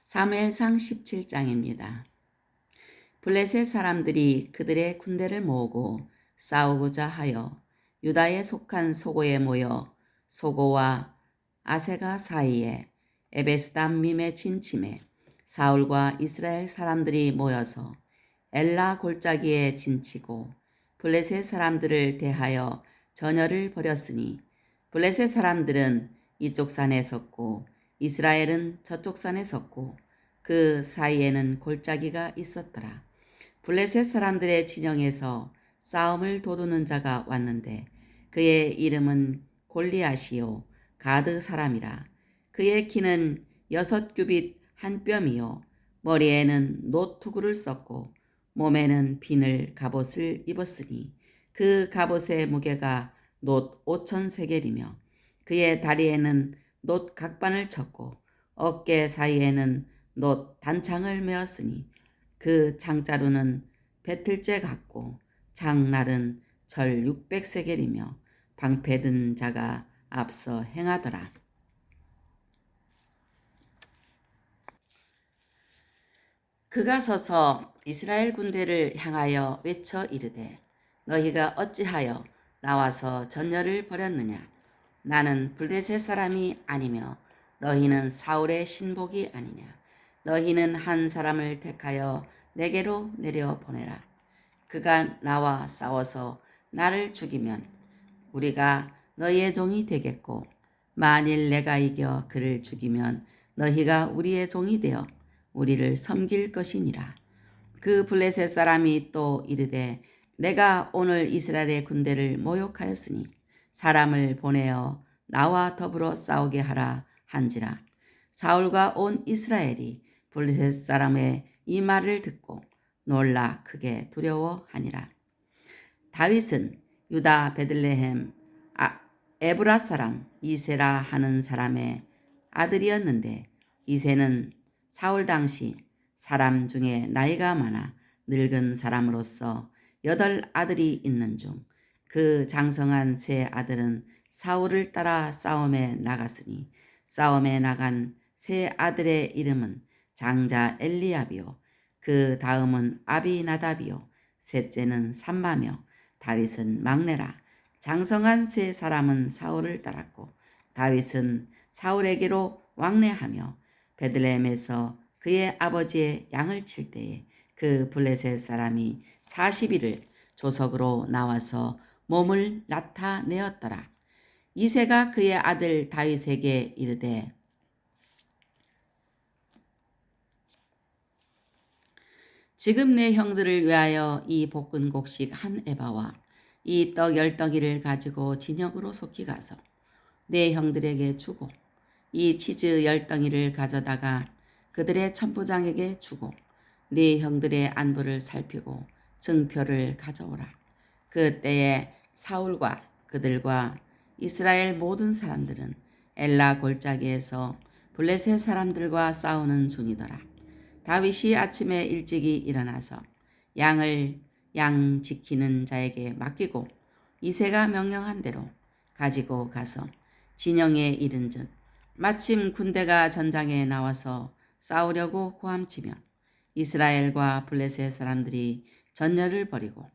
사무엘상 17장입니다. 블레셋 사람들이 그들의 군대를 모으고 싸우고자 하여 유다에 속한 소고에 모여 소고와 아세가 사이에 에베스담밈에 진침해 사울과 이스라엘 사람들이 모여서 엘라 골짜기에 진치고 블레셋 사람들을 대하여 전열을 벌였으니 블레셋 사람들은 이쪽 산에 섰고 이스라엘은 저쪽 산에 섰고 그 사이에는 골짜기가 있었더라. 블레셋 사람들의 진영에서 싸움을 도두는 자가 왔는데 그의 이름은 골리앗이요 가드 사람이라. 그의 키는 6규빗 한 뼘이요 머리에는 놋투구를 썼고 몸에는 비늘 갑옷을 입었으니 그 갑옷의 무게가 놋 5천 세겔이며 그의 다리에는 놋 각반을 쳤고 어깨 사이에는 놋 단창을 메었으니 그 창자루는 배틀째 같고 장날은 절 600세겔이며 방패든 자가 앞서 행하더라. 그가 서서 이스라엘 군대를 향하여 외쳐 이르되 너희가 어찌하여 나와서 전열을 벌였느냐. 나는 블레셋 사람이 아니며 너희는 사울의 신복이 아니냐. 너희는 한 사람을 택하여 내게로 내려보내라. 그가 나와 싸워서 나를 죽이면 우리가 너희의 종이 되겠고 만일 내가 이겨 그를 죽이면 너희가 우리의 종이 되어 우리를 섬길 것이니라. 그 블레셋 사람이 또 이르되 내가 오늘 이스라엘의 군대를 모욕하였으니 사람을 보내어 나와 더불어 싸우게 하라 한지라. 사울과 온 이스라엘이 블레셋 사람의 이 말을 듣고 놀라 크게 두려워하니라. 다윗은 유다 베들레헴 에브라 사람 이세라 하는 사람의 아들이었는데 이세는 사울 당시 사람 중에 나이가 많아 늙은 사람으로서 8아들이 있는 중 그 장성한 세 아들은 사울을 따라 싸움에 나갔으니 싸움에 나간 세 아들의 이름은 장자 엘리압이요 그 다음은 아비나답이요 셋째는 삼마며 다윗은 막내라. 장성한 세 사람은 사울을 따랐고 다윗은 사울에게로 왕래하며 베들레헴에서 그의 아버지의 양을 칠 때에 그 블레셋 사람이 40일을 조석으로 나와서 몸을 나타내었더라. 이새가 그의 아들 다윗에게 이르되 지금 내 형들을 위하여 이 볶은 곡식 한 에바와 이 떡 10덩이를 가지고 진영으로 속히 가서 내 형들에게 주고 이 치즈 10덩이를 가져다가 그들의 천부장에게 주고 네 형들의 안부를 살피고 증표를 가져오라. 그때에 사울과 그들과 이스라엘 모든 사람들은 엘라 골짜기에서 블레셋 사람들과 싸우는 중이더라. 다윗이 아침에 일찍이 일어나서 양을 양 지키는 자에게 맡기고 이새가 명령한 대로 가지고 가서 진영에 이른즉 마침 군대가 전장에 나와서 싸우려고 고함치며 이스라엘과 블레셋 사람들이 전열을 벌이고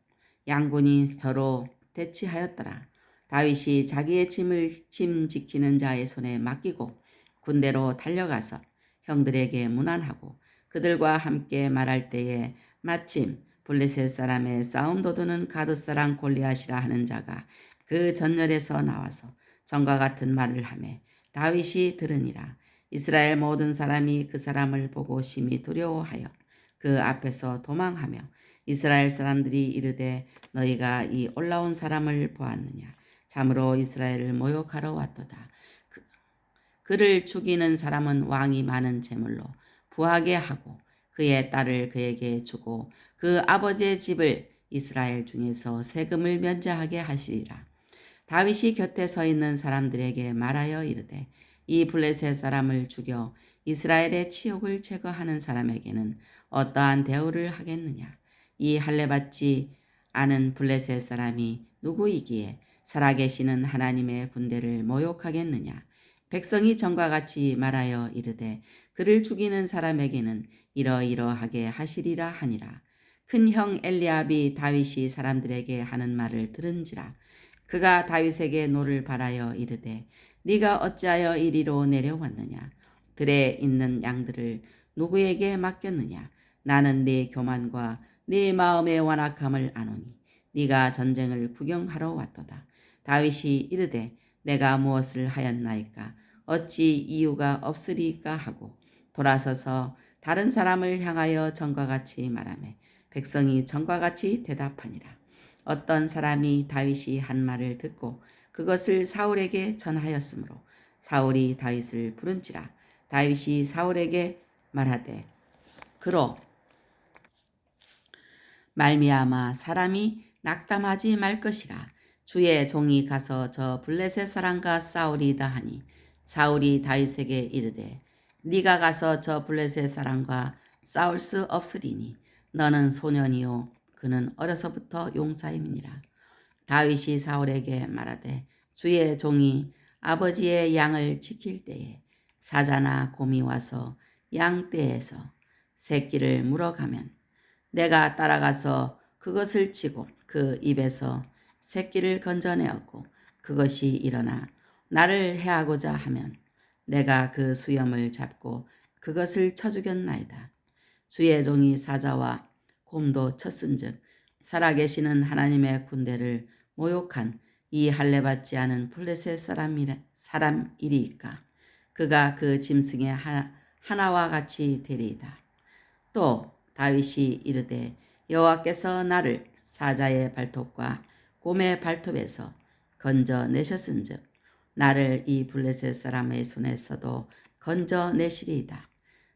양군이 서로 대치하였더라. 다윗이 자기의 짐 지키는 자의 손에 맡기고 군대로 달려가서 형들에게 문안하고 그들과 함께 말할 때에 마침 블레셋 사람의 싸움 도두는 가드 사람 골리앗이라 하는 자가 그 전열에서 나와서 전과 같은 말을 하매 다윗이 들으니라. 이스라엘 모든 사람이 그 사람을 보고 심히 두려워하여 그 앞에서 도망하며 이스라엘 사람들이 이르되 너희가 이 올라온 사람을 보았느냐. 참으로 이스라엘을 모욕하러 왔도다. 그를 죽이는 사람은 왕이 많은 제물로 부하게 하고 그의 딸을 그에게 주고 그 아버지의 집을 이스라엘 중에서 세금을 면제하게 하시리라. 다윗이 곁에 서 있는 사람들에게 말하여 이르되 이 블레셋 사람을 죽여 이스라엘의 치욕을 제거하는 사람에게는 어떠한 대우를 하겠느냐. 이 할례받지 않은 블레셋 사람이 누구이기에 살아계시는 하나님의 군대를 모욕하겠느냐. 백성이 전과 같이 말하여 이르되 그를 죽이는 사람에게는 이러이러하게 하시리라 하니라. 큰 형 엘리압이 다윗이 사람들에게 하는 말을 들은지라. 그가 다윗에게 노를 바라여 이르되 네가 어찌하여 이리로 내려왔느냐. 들에 있는 양들을 누구에게 맡겼느냐. 나는 네 교만과 네 마음의 완악함을 아노니 네가 전쟁을 구경하러 왔도다. 다윗이 이르되 내가 무엇을 하였나이까. 어찌 이유가 없으리까 하고 돌아서서 다른 사람을 향하여 전과 같이 말하매 백성이 전과 같이 대답하니라. 어떤 사람이 다윗이 한 말을 듣고 그것을 사울에게 전하였으므로 사울이 다윗을 부른지라. 다윗이 사울에게 말하되 그로 말미암아 사람이 낙담하지 말 것이라. 주의 종이 가서 저 블레셋 사람과 싸우리이다 하니 사울이 다윗에게 이르되 네가 가서 저 블레셋 사람과 싸울 수 없으리니 너는 소년이요 그는 어려서부터 용사임이니라. 다윗이 사울에게 말하되 주의 종이 아버지의 양을 지킬 때에 사자나 곰이 와서 양떼에서 새끼를 물어가면 내가 따라가서 그것을 치고 그 입에서 새끼를 건져내었고 그것이 일어나 나를 해하고자 하면 내가 그 수염을 잡고 그것을 쳐 죽였나이다. 주의 종이 사자와 곰도 쳤은즉 살아계시는 하나님의 군대를 모욕한 이 할례받지 않은 블레셋 사람이리이까. 그가 그 짐승의 하나와 같이 되리이다. 또 다윗이 이르되 여호와께서 나를 사자의 발톱과 곰의 발톱에서 건져내셨은즉 나를 이 블레셋 사람의 손에서도 건져내시리이다.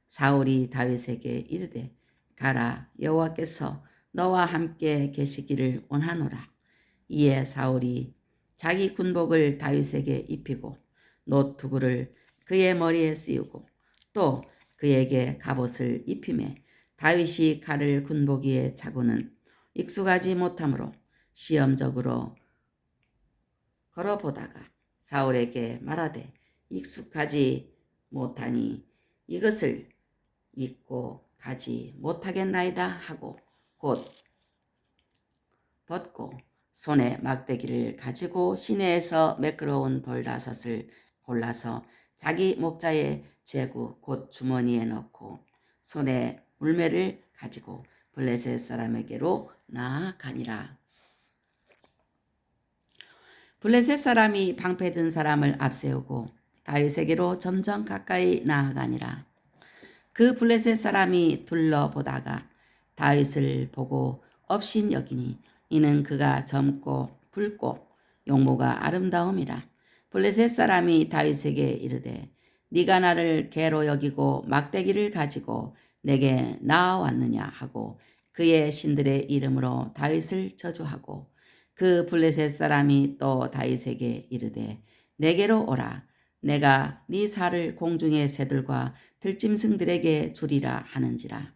사울이 다윗에게 이르되 가라 여호와께서 너와 함께 계시기를 원하노라. 이에 사울이 자기 군복을 다윗에게 입히고 노투구를 그의 머리에 씌우고 또 그에게 갑옷을 입히매 다윗이 칼을 군복 위에 차고는 익숙하지 못하므로 시험적으로 걸어보다가 사울에게 말하되 익숙하지 못하니 이것을 입고 가지 못하겠나이다 하고 곧 벗고 손에 막대기를 가지고 시내에서 매끄러운 돌다섯을 골라서 자기 목자의 제구 곧 주머니에 넣고 손에 물매를 가지고 블레셋 사람에게로 나아가니라. 블레셋 사람이 방패든 사람을 앞세우고 다윗에게로 점점 가까이 나아가니라. 그 블레셋 사람이 둘러보다가 다윗을 보고 업신여기니 이는 그가 젊고 붉고 용모가 아름다움이라. 블레셋 사람이 다윗에게 이르되 네가 나를 개로 여기고 막대기를 가지고 내게 나아왔느냐 하고 그의 신들의 이름으로 다윗을 저주하고 그 블레셋 사람이 또 다윗에게 이르되 내게로 오라. 내가 네 살을 공중의 새들과 들짐승들에게 주리라 하는지라.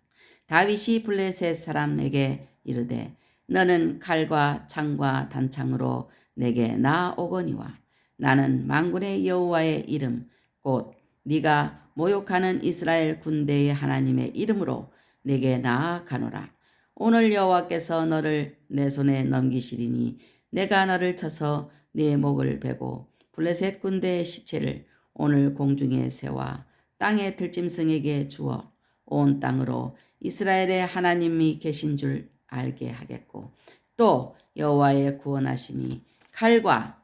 다윗이 블레셋 사람에게 이르되 너는 칼과 창과 단창으로 내게 나아오거니와 나는 만군의 여호와의 이름 곧 네가 모욕하는 이스라엘 군대의 하나님의 이름으로 내게 나아가노라. 오늘 여호와께서 너를 내 손에 넘기시리니 내가 너를 쳐서 네 목을 베고 블레셋 군대의 시체를 오늘 공중의 새와 땅의 들짐승에게 주어 온 땅으로 이스라엘의 하나님이 계신 줄 알게 하겠고 또 여호와의 구원하심이 칼과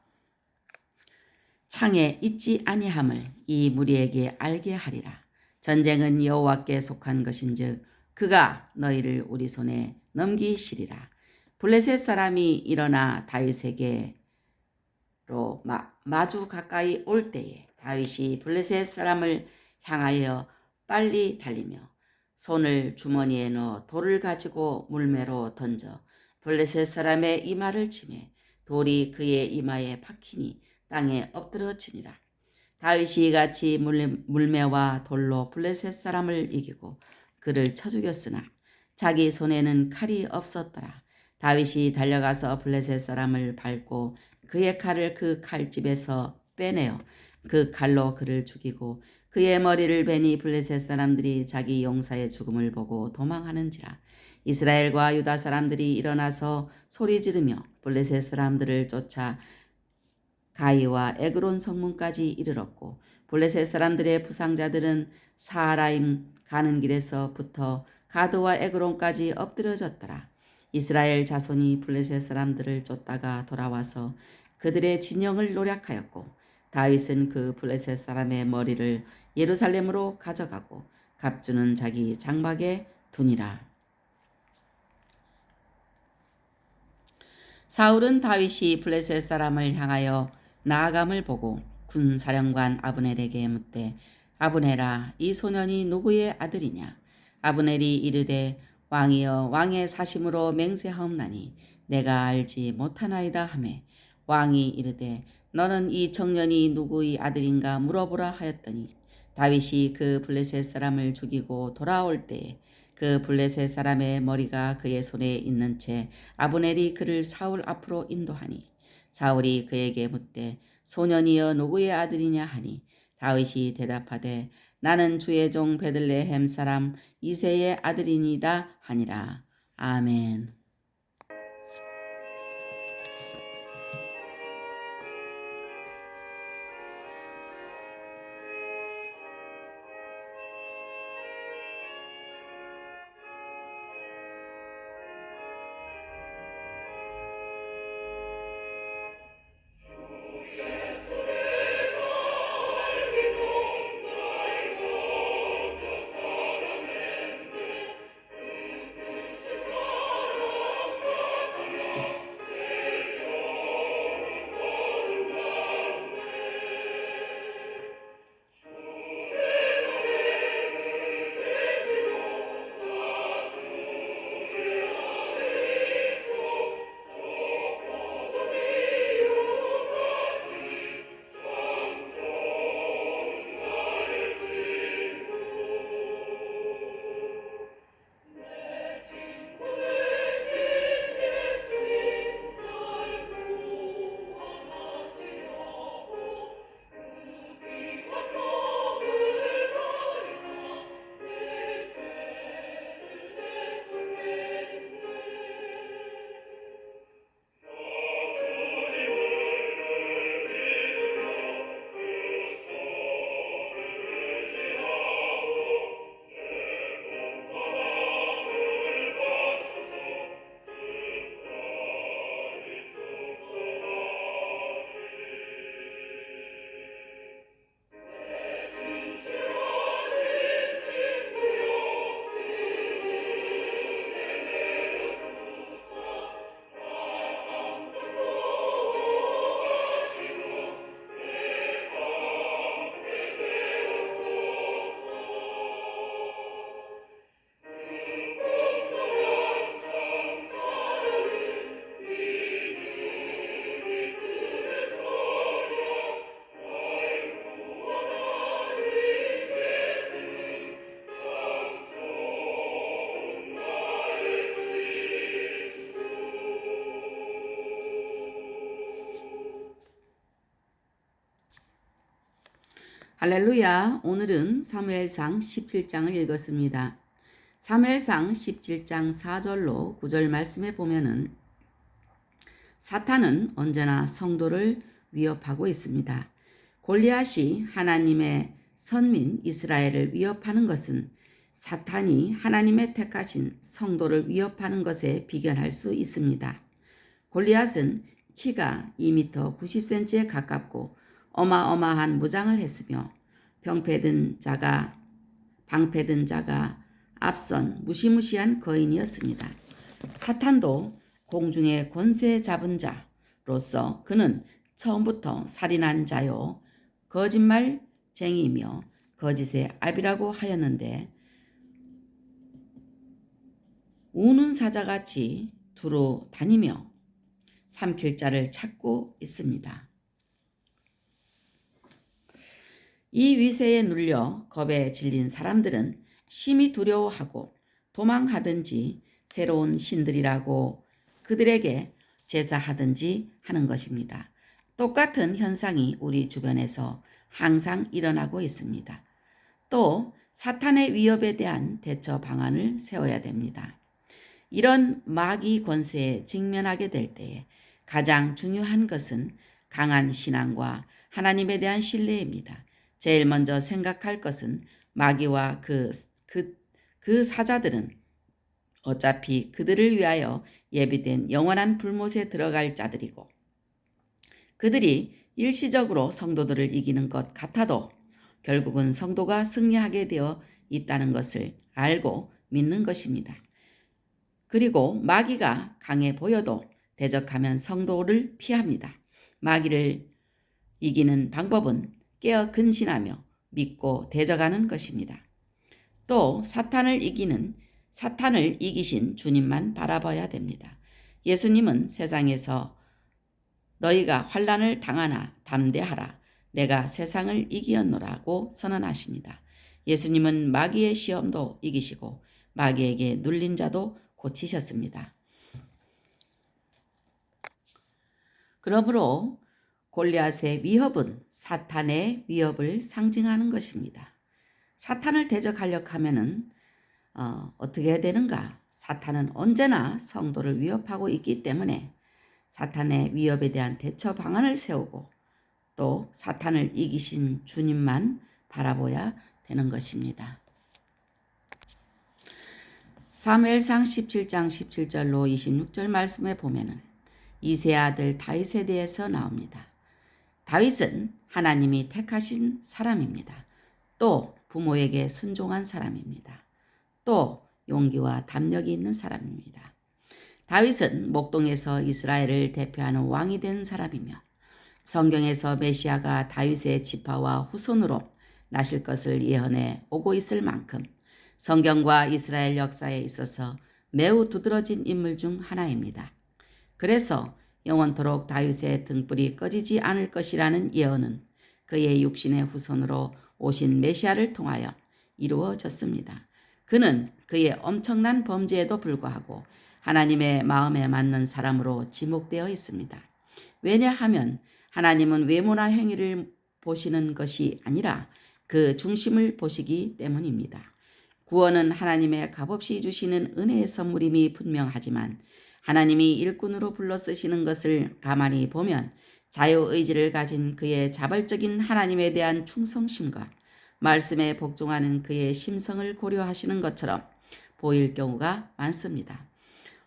창에 있지 아니함을 이 무리에게 알게 하리라. 전쟁은 여호와께 속한 것인즉 그가 너희를 우리 손에 넘기시리라. 블레셋 사람이 일어나 다윗에게로 마주 가까이 올 때에 다윗이 블레셋 사람을 향하여 빨리 달리며 손을 주머니에 넣어 돌을 가지고 물매로 던져 블레셋 사람의 이마를 치매 돌이 그의 이마에 박히니 땅에 엎드러지니라. 다윗이 같이 물매와 돌로 블레셋 사람을 이기고 그를 쳐 죽였으나 자기 손에는 칼이 없었더라. 다윗이 달려가서 블레셋 사람을 밟고 그의 칼을 그 칼집에서 빼내어 그 칼로 그를 죽이고 그의 머리를 베니 블레셋 사람들이 자기 용사의 죽음을 보고 도망하는지라. 이스라엘과 유다 사람들이 일어나서 소리 지르며 블레셋 사람들을 쫓아 가이와 에그론 성문까지 이르렀고 블레셋 사람들의 부상자들은 사하라임 가는 길에서부터 가드와 에그론까지 엎드려졌더라. 이스라엘 자손이 블레셋 사람들을 쫓다가 돌아와서 그들의 진영을 노략하였고 다윗은 그 블레셋 사람의 머리를 예루살렘으로 가져가고 갑주는 자기 장막에 두니라. 사울은 다윗이 블레셋 사람을 향하여 나아감을 보고 군사령관 아브넬에게 묻되 아브넬아 이 소년이 누구의 아들이냐. 아브넬이 이르되 왕이여 왕의 사심으로 맹세하옵나니 내가 알지 못하나이다 하매 왕이 이르되 너는 이 청년이 누구의 아들인가 물어보라 하였더니 다윗이 그 블레셋 사람을 죽이고 돌아올 때에 그 블레셋 사람의 머리가 그의 손에 있는 채 아브넬이 그를 사울 앞으로 인도하니 사울이 그에게 묻되 소년이여 누구의 아들이냐 하니 다윗이 대답하되 나는 주의 종 베들레헴 사람 이새의 아들이니다 하니라. 아멘. 할렐루야. 오늘은 사무엘상 17장을 읽었습니다. 사무엘상 17장 4절로 9절 말씀에 보면은 사탄은 언제나 성도를 위협하고 있습니다. 골리앗이 하나님의 선민 이스라엘을 위협하는 것은 사탄이 하나님의 택하신 성도를 위협하는 것에 비견할 수 있습니다. 골리앗은 키가 2m 90cm에 가깝고 어마어마한 무장을 했으며 방패든 자가 앞선 무시무시한 거인이었습니다. 사탄도 공중의 권세 잡은 자로서 그는 처음부터 살인한 자요 거짓말쟁이며 거짓의 압이라고 하였는데 우는 사자같이 두루 다니며 삼킬 자를 찾고 있습니다. 이 위세에 눌려 겁에 질린 사람들은 심히 두려워하고 도망하든지 새로운 신들이라고 그들에게 제사하든지 하는 것입니다. 똑같은 현상이 우리 주변에서 항상 일어나고 있습니다. 또 사탄의 위협에 대한 대처 방안을 세워야 됩니다. 이런 마귀 권세에 직면하게 될 때에 가장 중요한 것은 강한 신앙과 하나님에 대한 신뢰입니다. 제일 먼저 생각할 것은 마귀와 그 사자들은 어차피 그들을 위하여 예비된 영원한 불못에 들어갈 자들이고, 그들이 일시적으로 성도들을 이기는 것 같아도 결국은 성도가 승리하게 되어 있다는 것을 알고 믿는 것입니다. 그리고 마귀가 강해 보여도 대적하면 성도를 피합니다. 마귀를 이기는 방법은 깨어 근신하며 믿고 대적하는 것입니다. 또 사탄을 이기신 주님만 바라봐야 됩니다. 예수님은 세상에서 너희가 환난을 당하나 담대하라, 내가 세상을 이기었노라고 선언하십니다. 예수님은 마귀의 시험도 이기시고 마귀에게 눌린 자도 고치셨습니다. 그러므로 골리앗의 위협은 사탄의 위협을 상징하는 것입니다. 사탄을 대적하려고 하면은 어떻게 되는가? 사탄은 언제나 성도를 위협하고 있기 때문에 사탄의 위협에 대한 대처 방안을 세우고 또 사탄을 이기신 주님만 바라봐야 되는 것입니다. 사무엘상 17장 17절로 26절 말씀에 보면은 이새의 아들 다윗에 대해서 나옵니다. 다윗은 하나님이 택하신 사람입니다. 또 부모에게 순종한 사람입니다. 또 용기와 담력이 있는 사람입니다. 다윗은 목동에서 이스라엘을 대표하는 왕이 된 사람이며 성경에서 메시아가 다윗의 지파와 후손으로 나실 것을 예언해 오고 있을 만큼 성경과 이스라엘 역사에 있어서 매우 두드러진 인물 중 하나입니다. 그래서 영원토록 다윗의 등불이 꺼지지 않을 것이라는 예언은 그의 육신의 후손으로 오신 메시아를 통하여 이루어졌습니다. 그는 그의 엄청난 범죄에도 불구하고 하나님의 마음에 맞는 사람으로 지목되어 있습니다. 왜냐하면 하나님은 외모나 행위를 보시는 것이 아니라 그 중심을 보시기 때문입니다. 구원은 하나님의 값없이 주시는 은혜의 선물임이 분명하지만 하나님이 일꾼으로 불러 쓰시는 것을 가만히 보면 자유의지를 가진 그의 자발적인 하나님에 대한 충성심과 말씀에 복종하는 그의 심성을 고려하시는 것처럼 보일 경우가 많습니다.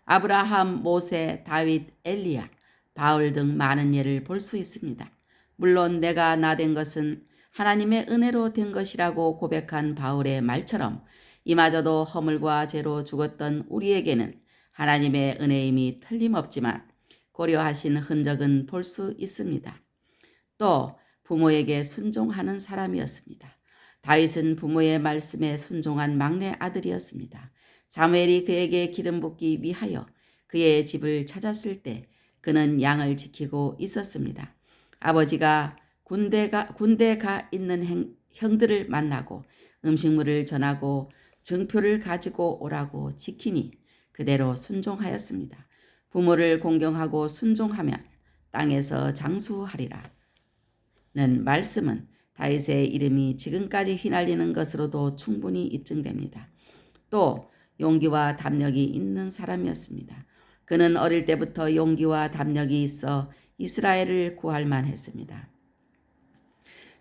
아브라함, 모세, 다윗, 엘리야, 바울 등 많은 예를 볼 수 있습니다. 물론 내가 나된 것은 하나님의 은혜로 된 것이라고 고백한 바울의 말처럼 이마저도 허물과 죄로 죽었던 우리에게는 하나님의 은혜임이 틀림없지만 고려하신 흔적은 볼 수 있습니다. 또 부모에게 순종하는 사람이었습니다. 다윗은 부모의 말씀에 순종한 막내 아들이었습니다. 사무엘이 그에게 기름 붓기 위하여 그의 집을 찾았을 때 그는 양을 지키고 있었습니다. 아버지가 군대 가 있는 형들을 만나고 음식물을 전하고 증표를 가지고 오라고 지키니 그대로 순종하였습니다. 부모를 공경하고 순종하면 땅에서 장수하리라. 는 말씀은 다윗의 이름이 지금까지 휘날리는 것으로도 충분히 입증됩니다. 또 용기와 담력이 있는 사람이었습니다. 그는 어릴 때부터 용기와 담력이 있어 이스라엘을 구할 만했습니다.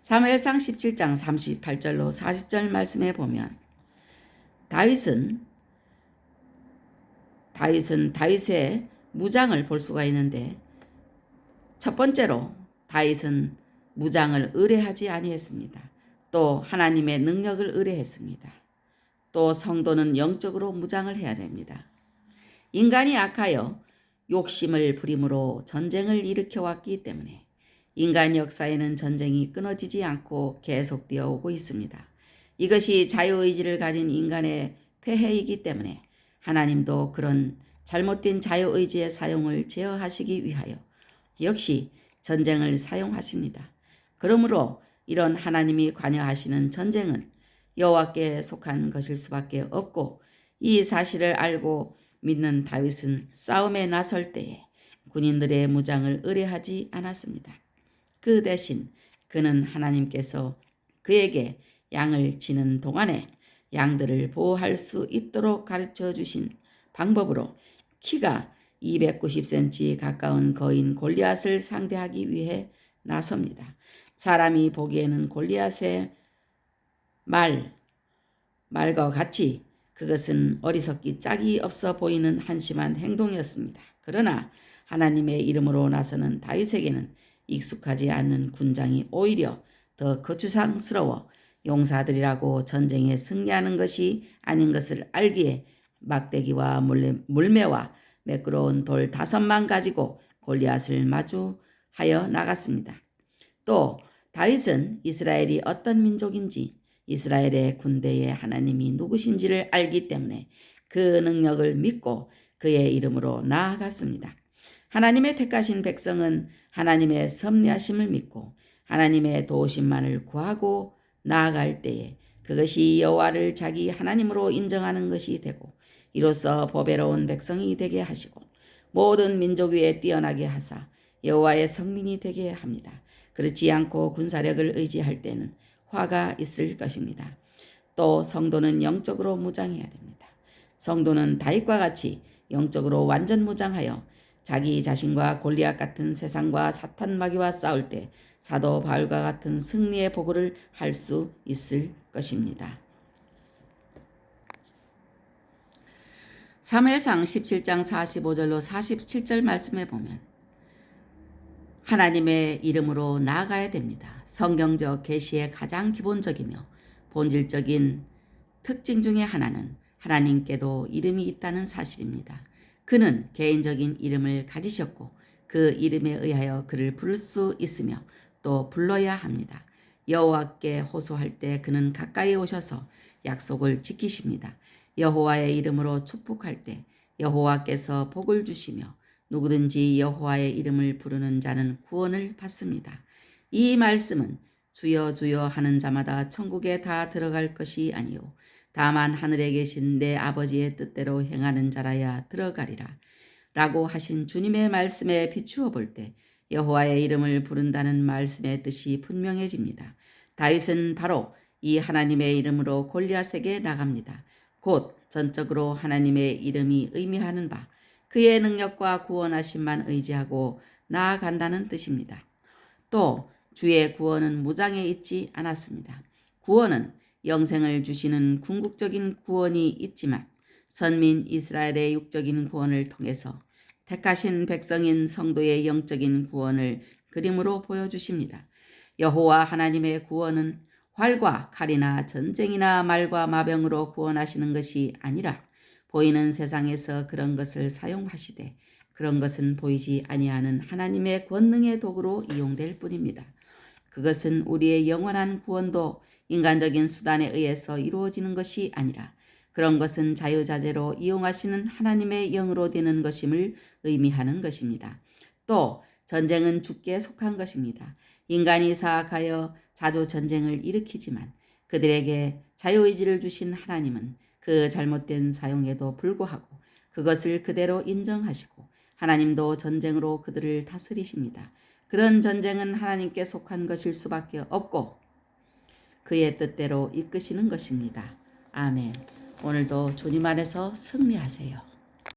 사무엘상 17장 38절로 40절 말씀에 보면 다윗은 다윗의 무장을 볼 수가 있는데, 첫 번째로 다윗은 무장을 의뢰하지 아니했습니다. 또 하나님의 능력을 의뢰했습니다. 또 성도는 영적으로 무장을 해야 됩니다. 인간이 악하여 욕심을 부림으로 전쟁을 일으켜 왔기 때문에 인간 역사에는 전쟁이 끊어지지 않고 계속되어 오고 있습니다. 이것이 자유의지를 가진 인간의 폐해이기 때문에 하나님도 그런 잘못된 자유의지의 사용을 제어하시기 위하여 역시 전쟁을 사용하십니다. 그러므로 이런 하나님이 관여하시는 전쟁은 여호와께 속한 것일 수밖에 없고, 이 사실을 알고 믿는 다윗은 싸움에 나설 때에 군인들의 무장을 의뢰하지 않았습니다. 그 대신 그는 하나님께서 그에게 양을 치는 동안에 양들을 보호할 수 있도록 가르쳐 주신 방법으로 키가 290cm 가까운 거인 골리앗을 상대하기 위해 나섭니다. 사람이 보기에는 골리앗의 말과 같이 그것은 어리석기 짝이 없어 보이는 한심한 행동이었습니다. 그러나 하나님의 이름으로 나서는 다윗에게는 익숙하지 않는 군장이 오히려 더 거추장스러워 용사들이라고 전쟁에 승리하는 것이 아닌 것을 알기에 막대기와 물매와 매끄러운 돌 5만 가지고 골리앗을 마주하여 나갔습니다. 또 다윗은 이스라엘이 어떤 민족인지 이스라엘의 군대의 하나님이 누구신지를 알기 때문에 그 능력을 믿고 그의 이름으로 나아갔습니다. 하나님의 택하신 백성은 하나님의 섭리하심을 믿고 하나님의 도우심만을 구하고 나아갈 때에 그것이 여호와를 자기 하나님으로 인정하는 것이 되고 이로써 보배로운 백성이 되게 하시고 모든 민족 위에 뛰어나게 하사 여호와의 성민이 되게 합니다. 그렇지 않고 군사력을 의지할 때는 화가 있을 것입니다. 또 성도는 영적으로 무장해야 됩니다. 성도는 다윗과 같이 영적으로 완전 무장하여 자기 자신과 골리앗 같은 세상과 사탄 마귀와 싸울 때 사도 바울과 같은 승리의 보고를 할 수 있을 것입니다. 사무엘상 17장 45절로 47절 말씀에 보면 하나님의 이름으로 나아가야 됩니다. 성경적 계시의 가장 기본적이며 본질적인 특징 중에 하나는 하나님께도 이름이 있다는 사실입니다. 그는 개인적인 이름을 가지셨고 그 이름에 의하여 그를 부를 수 있으며 또 불러야 합니다. 여호와께 호소할 때 그는 가까이 오셔서 약속을 지키십니다. 여호와의 이름으로 축복할 때 여호와께서 복을 주시며 누구든지 여호와의 이름을 부르는 자는 구원을 받습니다. 이 말씀은 주여 주여 하는 자마다 천국에 다 들어갈 것이 아니요 다만 하늘에 계신 내 아버지의 뜻대로 행하는 자라야 들어가리라 라고 하신 주님의 말씀에 비추어 볼 때 여호와의 이름을 부른다는 말씀의 뜻이 분명해집니다. 다윗은 바로 이 하나님의 이름으로 골리앗에게 나갑니다. 곧 전적으로 하나님의 이름이 의미하는 바 그의 능력과 구원하심만 의지하고 나아간다는 뜻입니다. 또 주의 구원은 무장에 있지 않았습니다. 구원은 영생을 주시는 궁극적인 구원이 있지만 선민 이스라엘의 육적인 구원을 통해서 택하신 백성인 성도의 영적인 구원을 그림으로 보여주십니다. 여호와 하나님의 구원은 활과 칼이나 전쟁이나 말과 마병으로 구원하시는 것이 아니라 보이는 세상에서 그런 것을 사용하시되 그런 것은 보이지 아니하는 하나님의 권능의 도구로 이용될 뿐입니다. 그것은 우리의 영원한 구원도 인간적인 수단에 의해서 이루어지는 것이 아니라 그런 것은 자유자재로 이용하시는 하나님의 영으로 되는 것임을 의미하는 것입니다. 또 전쟁은 주께 속한 것입니다. 인간이 사악하여 자주 전쟁을 일으키지만 그들에게 자유의지를 주신 하나님은 그 잘못된 사용에도 불구하고 그것을 그대로 인정하시고 하나님도 전쟁으로 그들을 다스리십니다. 그런 전쟁은 하나님께 속한 것일 수밖에 없고 그의 뜻대로 이끄시는 것입니다. 아멘. 오늘도 주님 안에서 승리하세요.